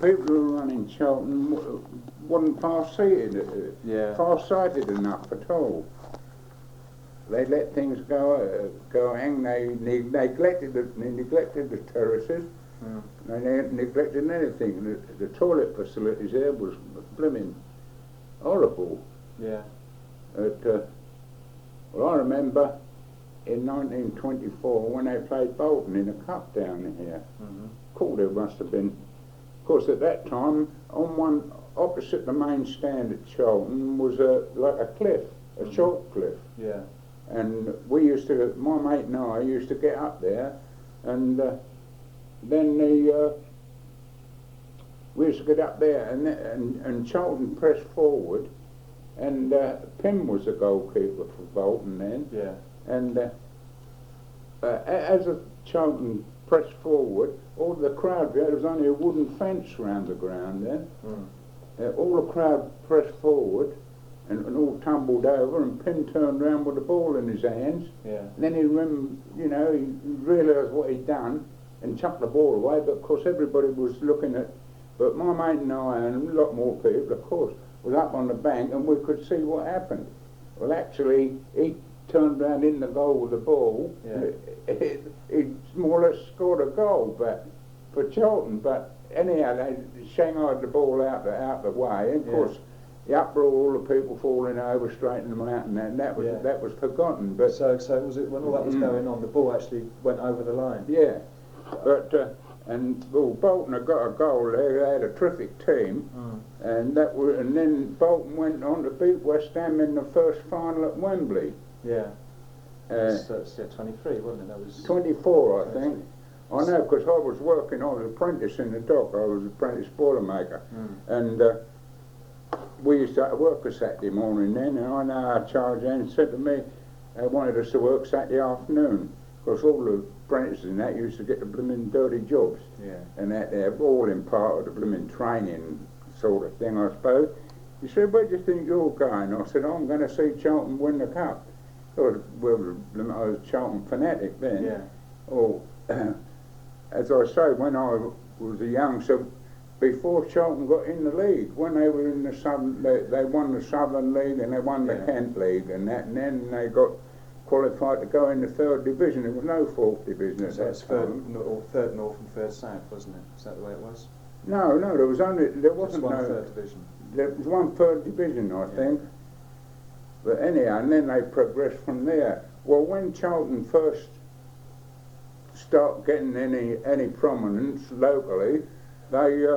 people who were running Cheltenham wasn't far-sighted enough at all. They let things go hang. They neglected the terraces. They neglected anything. The toilet facilities there was blooming horrible. Yeah. Well, I remember in 1924 when they played Bolton in a cup down here. It must have been. Of course, at that time, on one opposite the main stand at Cheltenham was like a cliff, a chalk cliff. Yeah. And we used to, my mate and I used to get up there, and then we used to get up there, and Charlton pressed forward, and Pym was the goalkeeper for Bolton then. Yeah. And as Charlton pressed forward, all the crowd, there was only a wooden fence around the ground then. All the crowd pressed forward, and all tumbled over, and Pym turned round with the ball in his hands. Yeah. And then he realised what he'd done and chucked the ball away, but of course everybody was looking at, but my mate and I and a lot more people, of course, was up on the bank, and we could see what happened. Well, actually, he turned round in the goal with the ball. Yeah. He more or less scored a goal, but for Charlton. But anyhow, they shanghaied the ball out the way, and of course, the uproar, all the people falling over, straightening them out, and that was forgotten. But so was it when all that was going on, the ball actually went over the line? Yeah, but Bolton had got a goal there. They had a terrific team, and then Bolton went on to beat West Ham in the first final at Wembley. Yeah. That's 23, wasn't it? That was 24, I think. I know, because I was apprentice in the dock. I was apprentice boilermaker, and we used to work a Saturday morning then, and I know our charge hand said to me they wanted us to work Saturday afternoon, because all the apprentices and that used to get the blooming dirty jobs. Yeah. And that they're all in part of the blooming training sort of thing, I suppose. He said, where do you think you're going? I said, I'm going to see Charlton win the cup. I was a Charlton fanatic then. Yeah. Oh, as I say, when I was a young, so before Charlton got in the league, when they were in the Southern, they won the Southern League and they won the Kent League and that, and then they got qualified to go in the third division. There was no fourth division at that time. Third North and third South, wasn't it? Is that the way it was? No, there wasn't one third division. There was one third division, I think. But anyhow, and then they progressed from there. Well, when Charlton first started getting any prominence locally, they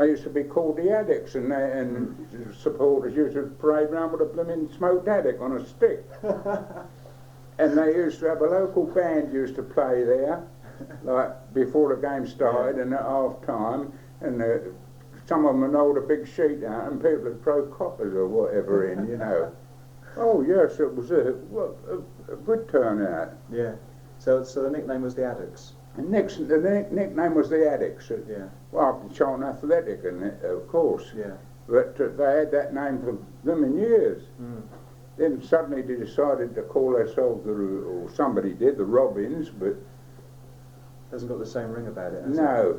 used to be called the Addicts, and supporters used to parade around with a blooming smoked addict on a stick. And they used to have a local band used to play there, like before the game started and at half time, and some of them would hold a big sheet out and people would throw coppers or whatever in, you know. Oh yes, it was a good turnout. Yeah. So the nickname was the Addicts. And the nickname was the Addicts. Yeah. Well, Charlton Athletic, of course. Yeah. But they had that name for them in years. Then suddenly they decided to call themselves, or somebody did, the Robins, but hasn't got the same ring about it, has no.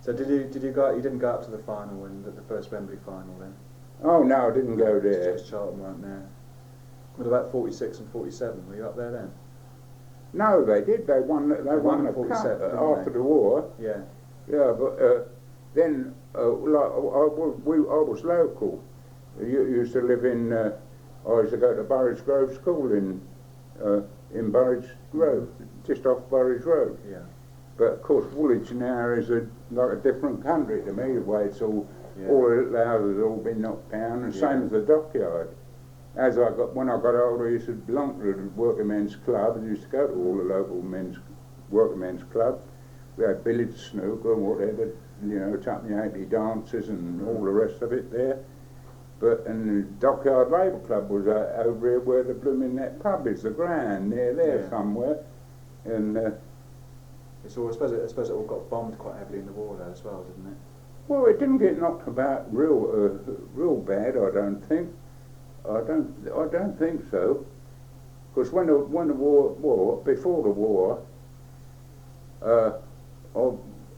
So you didn't go up to the final when the first Wembley final then? Oh no, I didn't go there. Just Charlton weren't there. What about 46 and 47? Were you up there then? No, they did. They won the cup after the war. Yeah. Yeah, but then I was local. I used to live in. I used to go to Burridge Grove School in Burridge Grove, just off Burridge Road. Yeah. But of course, Woolwich now is like a different country to me. The way it's all the little houses have all been knocked down, and same as the dockyard. When I got older, I used to belong to the working men's club, and used to go to all the local working men's clubs. We had billiards, snooker, and whatever, you know, Tuppenny Halfpenny dances and all the rest of it there. And the Dockyard Labour Club was over here where the blooming that pub is, the Grand, near there somewhere. And I suppose it all got bombed quite heavily in the war though as well, didn't it? Well, it didn't get knocked about real bad, I don't think. I don't think so. Because when the war, before the war,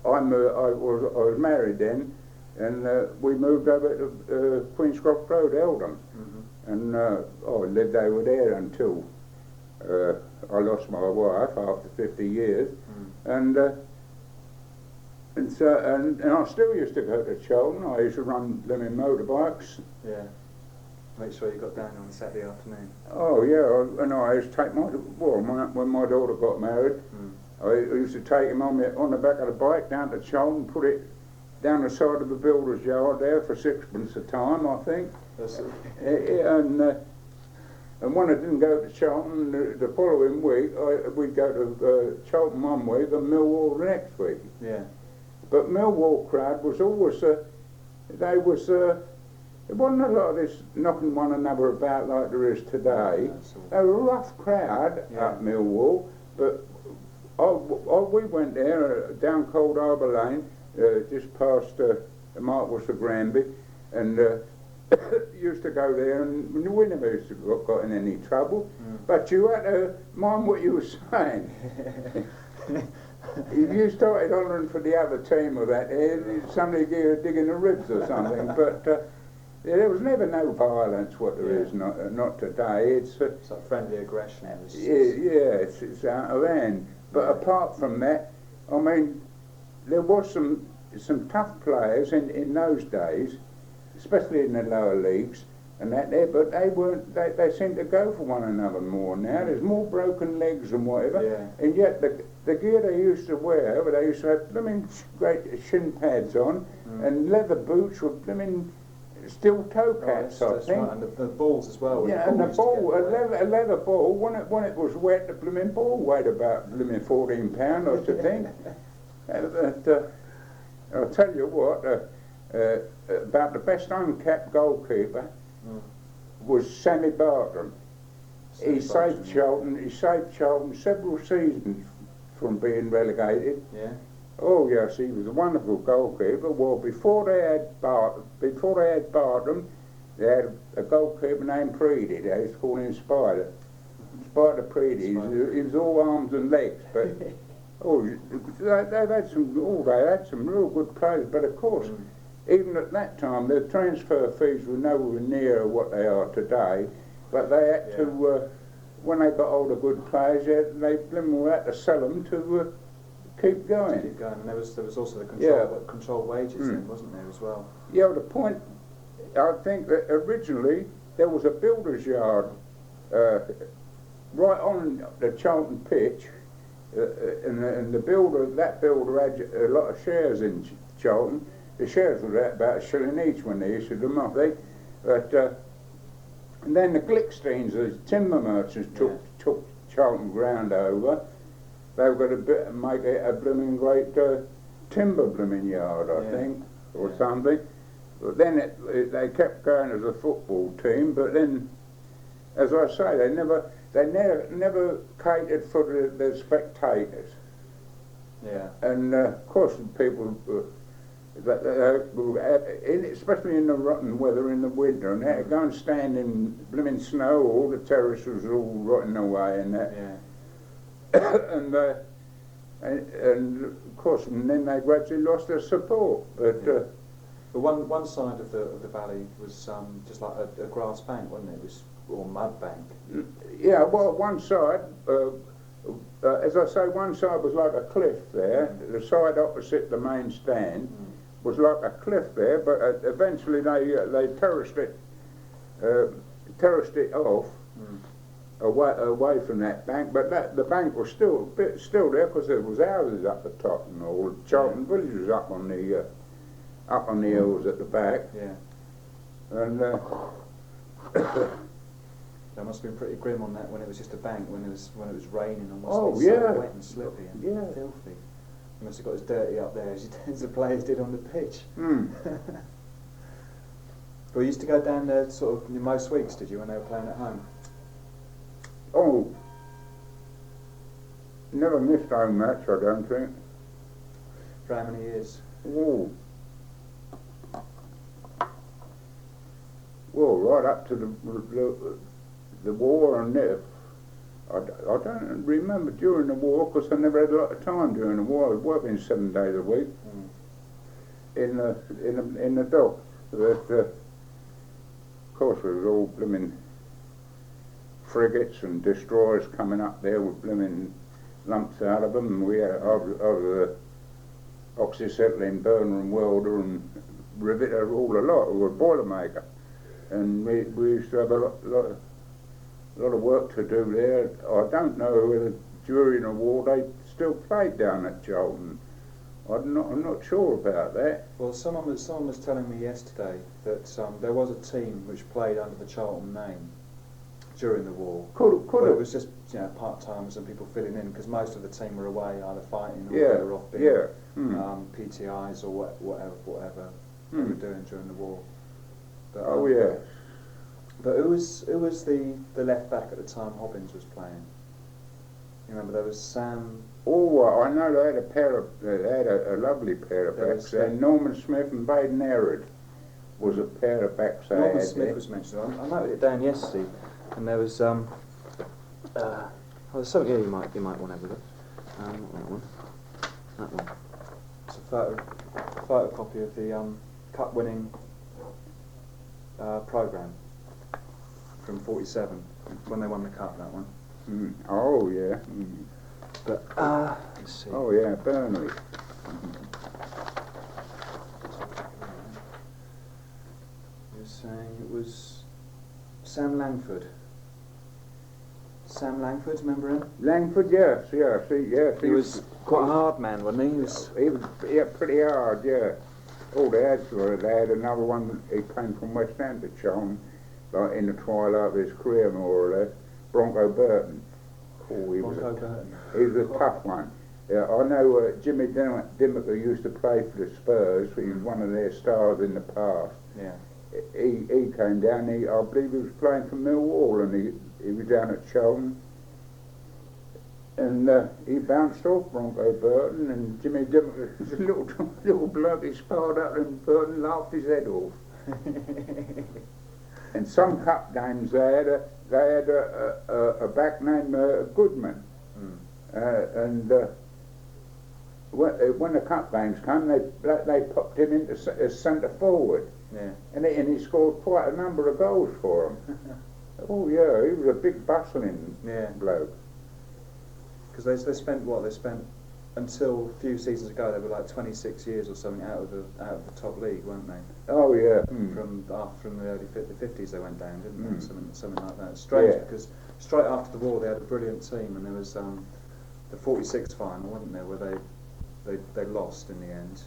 I was married then, and we moved over to Queen's Cross Road, Eldon, and I lived over there until I lost my wife after 50 years, and I still used to go to Cheltenham. I used to run blooming motorbikes. Yeah. Make sure you got down on a Saturday afternoon. Oh yeah, and I used to take when my daughter got married, I used to take him on the back of the bike down to Cheltenham, put it down the side of the builder's yard there for 6pence a time, I think. And when I didn't go to Cheltenham the following week, we'd go to Cheltenham one week and Millwall the next week. Yeah. But Millwall crowd was always, there wasn't a lot of this knocking one another about like there is today. They were a rough crowd at Millwall, but we went there down Cold Harbour Lane, just past Marquis of Granby, and used to go there, and we never used to got in any trouble. But you had to mind what you were saying. If you started honouring for the other team or that, somebody gave you a dig in the ribs or something. But there was never no violence. What there is not today. It's like friendly aggression. It's out of hand. But apart from that, I mean, there was some tough players in those days, especially in the lower leagues, and that there. But they weren't. They seem to go for one another more now. There's more broken legs and whatever. And yet the gear they used to wear, they used to have blooming great shin pads on and leather boots with blooming steel toe caps, I think. Right. And the balls as well. And the ball, a leather ball, when it was wet, the blooming ball weighed about blooming 14 pounds, I should think. But I'll tell you what, about the best uncapped goalkeeper was Sammy Barton. He saved Cheltenham several seasons from being relegated. Yeah. Oh yes, he was a wonderful goalkeeper. Well, before they had Barton, they had a goalkeeper named Preedy. They used to call him Spider Preedy. He was all arms and legs, but they had some real good players. But of course, even at that time, the transfer fees were nowhere near what they are today. But they had to, when they got all the good players, they had to sell them to keep going. And there was also the controlled wages then, wasn't there, as well? Yeah, the point, I think that originally there was a builder's yard right on the Cheltenham pitch, and that builder had a lot of shares in Cheltenham. The shares were about £1 each when they issued them up. And then the Glicksteins, the timber merchants, took Cheltenham ground over. They were going to make it a blooming great timber blooming yard, I think, or something. But then they kept going as a football team. But then, as I say, they never catered for the spectators. Yeah. And of course, people, especially in the rotten weather in the winter, and they had to go and stand in blooming snow. All the terraces were all rotting away, and that. Yeah. and of course, and then they gradually lost their support. But one side of the valley was just like a grass bank, wasn't it? It was or mud bank. Yeah, well, one side, as I say, one side was like a cliff there. The side opposite the main stand was like a cliff there, but eventually they terraced it off. Away from that bank, but the bank was still there because there was houses up the top and all. Cheltenham Village was up on the hills at the back. Yeah. And that must have been pretty grim on that when it was just a bank, when it was raining and so wet and slippy and filthy. You must have got as dirty up there as the players did on the pitch. But you used to go down there sort of most weeks, did you, when they were playing at home? Oh, never missed home match, I don't think. For how many years? Oh. Well, right up to the war, and I don't remember during the war, because I never had a lot of time during the war. I was working 7 days a week in the dock. But, of course, there was all blooming frigates and destroyers coming up there with blooming lumps out of them. And we had the oxyacetylene burner and welder and riveter, all a lot. We were a boiler maker, and we used to have a lot of work to do there. I don't know whether during the war they still played down at Charlton. I'm not sure about that. Well, someone was telling me yesterday that there was a team which played under the Charlton name during the war. It was just part-timers and people filling in, because most of the team were away either fighting or they were off being PTIs or whatever they were doing during the war. But, But who was the left back at the time Hobbins was playing? You remember there was Sam. Oh, I know they had a lovely pair of backs. Norman Smith and Baden Herod was a pair of backs. Norman Smith was mentioned. I noted it down yesterday, and there was there's something here you might want to have a look. Not that one. That one. It's a photocopy of the cup-winning programme from '47 when they won the cup. That one. Oh yeah. But let's see. Oh yeah, Burnley. You're saying it was Sam Langford. Sam Langford, remember him? Langford, yes. He was quite a hard man, wasn't he? He was pretty hard, yeah. All they had another one. He came from West Ham to Charlton, like in the twilight of his career, more or less. Bronco Burton. Oh, he was a tough one. Yeah, I know Jimmy Dimmock, who used to play for the Spurs. He was one of their stars in the past. Yeah. He came down. I believe he was playing for Millwall, and he was down at Charlton. And he bounced off Bronco Burton, and Jimmy Dimmock was a little bloke. He sparred up, and Burton laughed his head off. And some cup games they had a back named Goodman, and when the cup games came, they popped him into as centre forward, and he scored quite a number of goals for them. Oh yeah, he was a big bustling bloke. Because they spent until a few seasons ago, they were like 26 years or something out of the top league, weren't they? Oh yeah. From the early 50s they went down, didn't they? Something like that. It's strange because straight after the war they had a brilliant team, and there was the '46 final, wasn't there, where they lost in the end.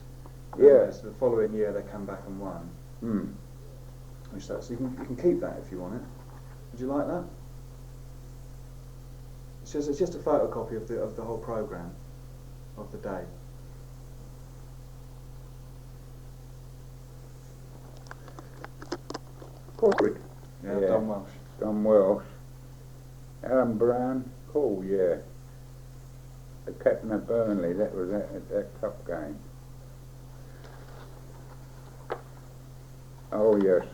Yeah. So the following year they came back and won. Which you can keep that if you want it. Would you like that? It's just a photocopy of the whole programme of the day. Corporate. Yeah, Don Welsh. Don Welsh. Alan Brown. Oh yeah. The captain of Burnley. That was that cup game. Oh yes.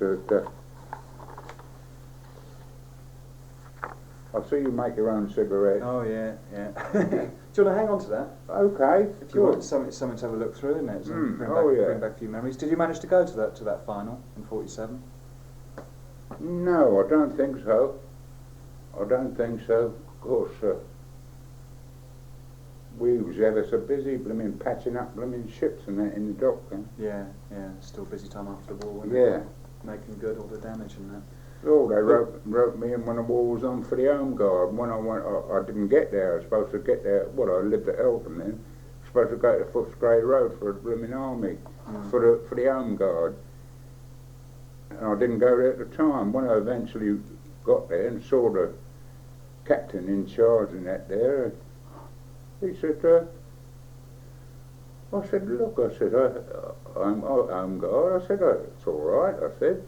I see you make your own cigarette. Oh yeah. Do you want to hang on to that? Okay. If you want something to have a look through, isn't it? Bring back a few memories. Did you manage to go to that final in '47? No, I don't think so. Of course, we was ever so busy, patching up ships and that in the dock. Yeah. Still busy time after the war, wasn't it? Making good all the damage and that. Oh, they wrote me in when the war was on for the Home Guard. When I didn't get there. I was supposed to get there. Well, I lived at Eltham then. I was supposed to go to Footscray Road for a blooming army for the Home Guard, and I didn't go there at the time. When I eventually got there and saw the captain in charge and that there, he said, I said, look, I'm Home Guard. I said, it's all right. I said.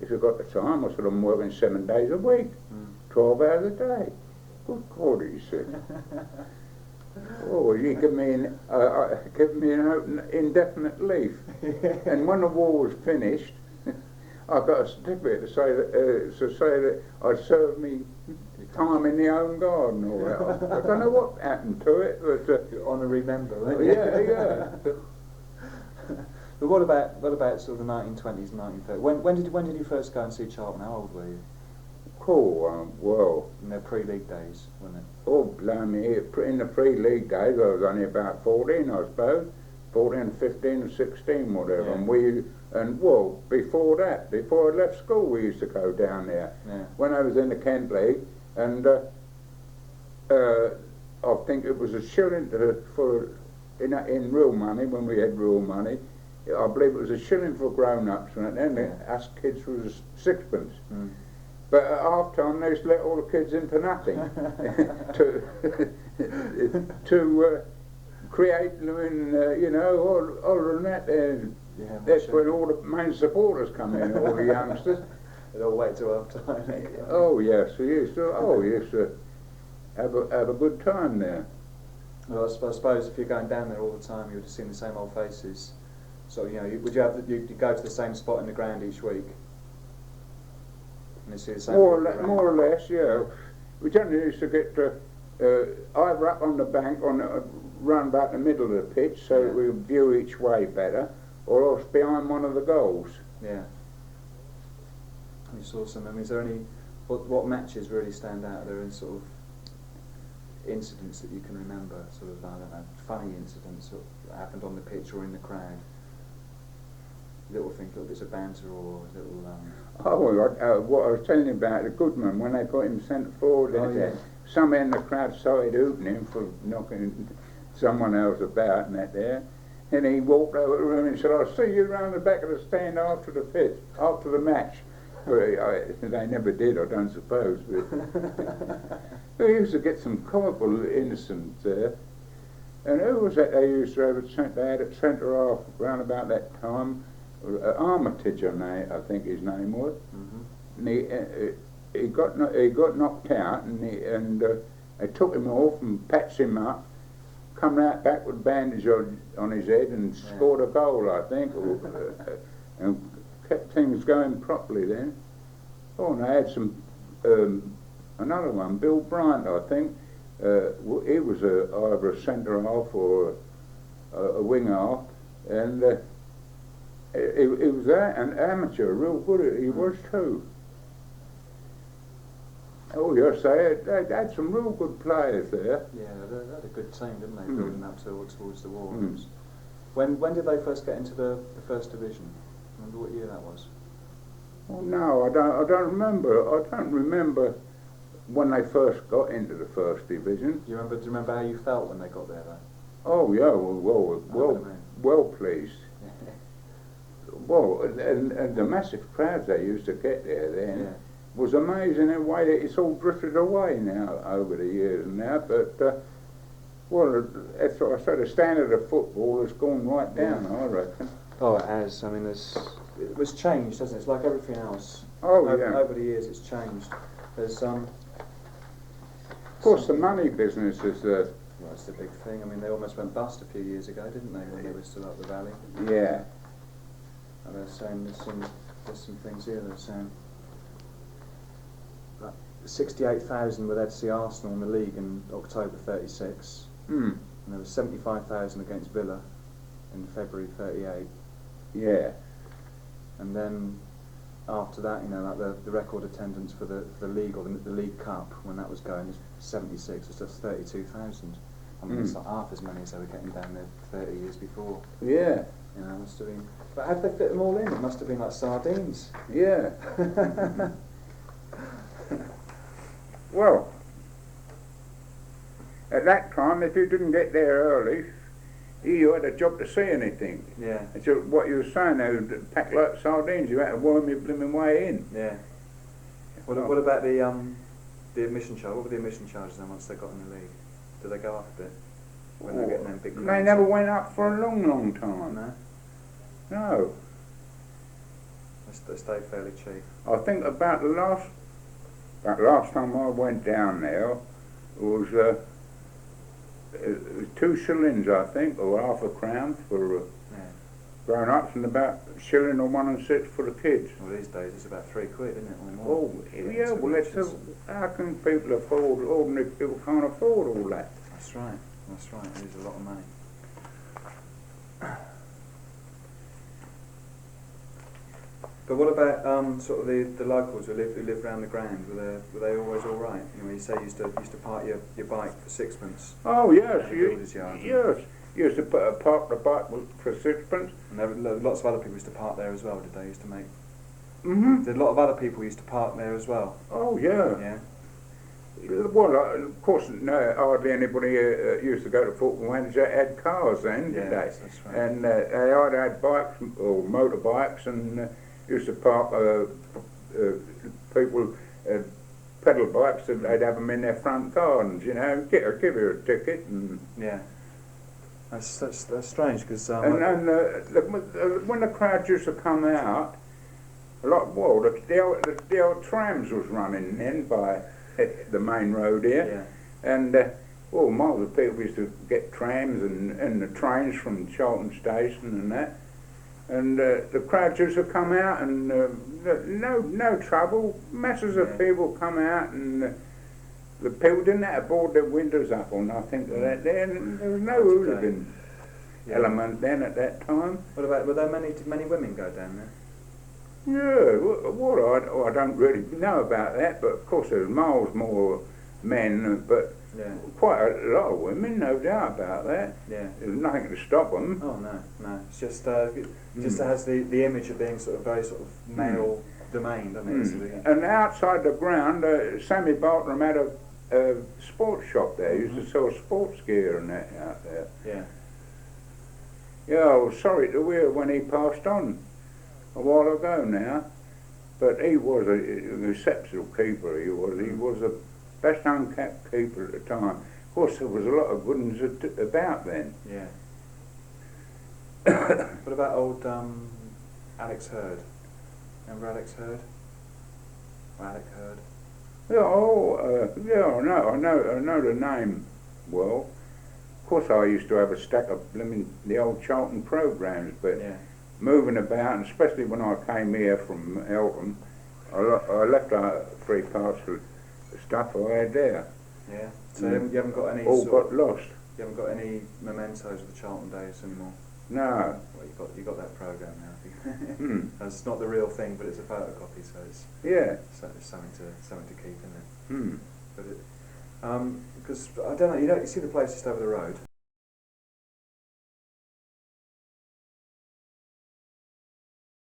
If you got the time, I said, I'm working 7 days a week, 12 hours a day. Good God, he said. Oh, you give me an indefinite leave. And when the war was finished, I got a certificate to say that I served me time in the home garden or that. I don't know what happened to it, but honorary member, aren't you? yeah. But what about sort of the 1920s, 1930s? When did you first go and see Charlton? How old were you? Cool. Well, In their pre-league days, wasn't it? oh blimey! In the pre-league days, I was only about 14, I suppose. 14, 15, 16, whatever. Yeah. And before that, before I left school, we used to go down there. Yeah. When I was in the Kent League, and I think it was a shilling in real money, when we had real money. I believe it was a shilling for grown-ups, and then us kids was sixpence. Mm. But at half time they used to let all the kids in for nothing to create all of that. Yeah, That's when all the main supporters come in, all the youngsters. They'd all wait till half time. Oh yes, we used to have a good time there. Well, I suppose if you're going down there all the time, you would have seen the same old faces. So would you go to the same spot in the ground each week? And you see the same More or less, yeah. We generally used to get either up on the bank, round about the middle of the pitch, so that we would view each way better, or else behind one of the goals. Yeah. You saw some. I mean, is there any? What matches really stand out? Are there any sort of incidents that you can remember? Sort of, I don't know, funny incidents that happened on the pitch or in the crowd? Little bits of banter or little. What I was telling you about the Goodman when they put him centre forward. Some in the crowd started hooting him for knocking someone else about and that there. And he walked over to the room and said, "I'll see you round the back of the stand after the match." Well, they never did, I don't suppose. But we used to get some comical innocents there. And who was that they used to have they had at centre half round about that time? Armitage, I think his name was. Mm-hmm. And he got knocked out, and they took him off and patched him up, come right back with a bandage on his head and scored a goal, I think, and kept things going properly then. Oh, and they had some another one, Bill Bryant, I think. He was either a centre half or a wing half, and he was an amateur, real good. He was too. Oh yes, they had some real good players there. Yeah, they had a good team, didn't they? Building up towards the war. When did they first get into the first division? Remember what year that was? Oh no, I don't remember. I don't remember when they first got into the first division. Do you remember how you felt when they got there, though? Oh yeah, well pleased. Well, and the massive crowds they used to get there then was amazing in a way that it's all drifted away now over the years and that. But that's what I say. The standard of football has gone right down, I reckon. Oh, it has. I mean, it was changed, hasn't it? It's like everything else. Over the years, it's changed. There's Of course, the money business is well, that's the big thing. I mean, they almost went bust a few years ago, didn't they, when they were still up the valley? Yeah. And they're saying there's some things here. They're saying 68,000 were there to see Arsenal in the league in October '36, and there was 75,000 against Villa in February '38. Yeah. And then after that, like the record attendance for the league or the League Cup when that was going was 76. It was just 32,000. I mean, it's not half as many as they were getting down there 30 years before. Yeah. It must have been. But how did they fit them all in? It must have been like sardines. Yeah. Well, at that time, if you didn't get there early, you had a job to see anything. Yeah. And so what you were saying, they would pack like sardines. You had to worm your blooming way in. Yeah. What about the admission charge? What were the admission charges then once they got in the league? Did they go up a bit when they were getting them big crowds? They never went up for a long, long time. No. No. They stayed fairly cheap. I think about the last time I went down there was 2 shillings, I think, or half a crown for grown-ups and about a shilling or 1 and 6 for the kids. Well, these days it's about £3, isn't it, or more? Oh, yeah, well, how can people afford, ordinary people can't afford all that? That's right, it is a lot of money. But what about sort of the locals who live around the ground? Were they always all right? You know, you say you used to park your bike for sixpence. Oh yes, yes. You used to park the bike for sixpence. And there were lots of other people used to park there as well. Did they used to make? Mhm. Did a lot of other people used to park there as well? Oh yeah. Yeah. Well, of course, no, hardly anybody used to go to football matches that had cars then, did they? Yes, that's right. And they either had bikes or motorbikes, and used to park people pedal bikes, and they'd have them in their front gardens, you know, give you a ticket. And yeah. That's strange because when the crowd used to come out, a lot. Well, the old trams was running then by the main road here, and miles of people used to get trams and the trains from Charlton Station and that, and the crowd used to come out and no trouble. Masses of people come out, and the people didn't have to board their windows up or nothing like that. There was no hooligan element then at that time. What about, were there many women go down there? Yeah, well, I don't really know about that, but of course there's miles more men, but quite a lot of women, no doubt about that. Yeah. There's nothing to stop them. Oh no, it's just it has the image of being sort of very sort of male domain, doesn't it? And outside the ground, Sammy Bartram had a sports shop there. He used to sell sports gear and that out there. Yeah. Yeah, I was sorry to hear when he passed on a while ago now, but he was an exceptional keeper. He was the best uncapped keeper at the time. Of course, there was a lot of good ones about then. Yeah. What about old Alex Hurd? Remember Alex Hurd? Or Alec Hurd? Yeah, I know the name well. Of course, I used to have a stack of the old Charlton programmes, but moving about, and especially when I came here from Eltham, I left 3 parts of the stuff I had there. Yeah. So you haven't got any. All got lost. You haven't got any mementos of the Charlton days anymore. No. Well, you got that program now. It's not the real thing, but it's a photocopy, so it's something to keep, isn't it? Hmm. But because I don't know, you see the place just over the road.